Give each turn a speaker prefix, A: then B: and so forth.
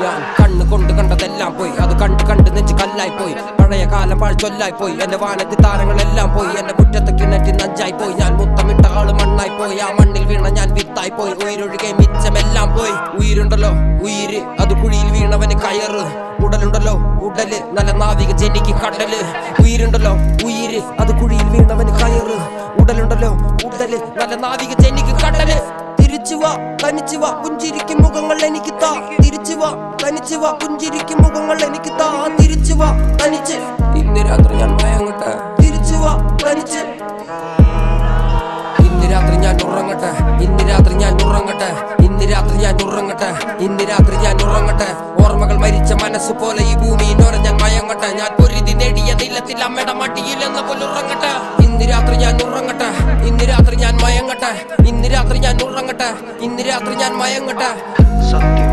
A: ഞാൻ കണ്ണ് കൊണ്ട് കണ്ടതെല്ലാം പോയി, അത് കണ്ട് കണ്ട് നെഞ്ച് കല്ലായി പോയി. പഴയ കാലം പാഴ്ചൊല്ലായി പോയി, എന്റെ വാനത്തി താരങ്ങളെല്ലാം പോയി. എന്റെ മുറ്റത്ത് കിണറ്റിൽ നഞ്ചായി പോയി, ഞാൻ മുത്തമിട്ട ആള് മണ്ണായി പോയി. ആ മണ്ണിൽ വീണ ഞാൻ വിത്തായി പോയി, ഉയരൊഴുകെ മിച്ചമെല്ലാം പോയി. ഉயிருണ്ടല്ലോ ഉയിര്, അത് കുഴിയിൽ വീണവന് കയറ്. ഉടലുണ്ടല്ലോ ഉടല്, നല്ല നാവിക ജനിക്ക് കടല്. ഉயிருണ്ടല്ലോ ഉയിര്, അത് കുഴിയിൽ വീണവന് കയറ്. ഉടലുണ്ടല്ലോ ഉടല്, നല്ല നാവിക ജനിക്ക് കടല്. തിരിച്ചുവാ തനിച്ചുവാ പുഞ്ചിരിക്കും മുഖങ്ങൾ എനിക്ക് താ. തിരിച്ചുവാ തനിച്ചുവാ പുഞ്ചിരിക്കും മുഖങ്ങൾ എനിക്ക് താ. തിരിച്ചുവാ തനിച്ച്, ഇന്ന് രാത്രി ഞാൻ മയങ്ങട്ടെ. തിരിച്ചുവാ തനിച്ച്, ഇന്ന് രാത്രി ഞാൻ ഉറങ്ങട്ടെ. ഇന്ന് രാത്രി ഞാൻ ഉറങ്ങട്ടെ. ഇന്ന് രാത്രി ഞാൻ ഉറങ്ങട്ടെ. ഇന്ന് രാത്രി ഞാൻ ഉറങ്ങട്ടെ. ഓർമ്മകൾ മരിച്ച മനസ്സ് പോലെ ഈ ഭൂമിയിലോരെ ഞാൻ മയങ്ങട്ടെ. ഞാൻ പൊരുതി നേടിയ നിലത്തിൽ അമ്മയുടെ മടിയിലെന്ന പോലെ ഉറങ്ങട്ടെ. ഇന്ന് രാത്രി ഞാൻ ഉറങ്ങട്ടെ. ഇന്ന് രാത്രി ഞാൻ മയങ്ങട്ടെ. ഇന്ന് രാത്രി ഞാൻ ഉറങ്ങട്ടെ. ഇന്ന് രാത്രി ഞാൻ മയങ്ങട്ടെ.
B: സത്യം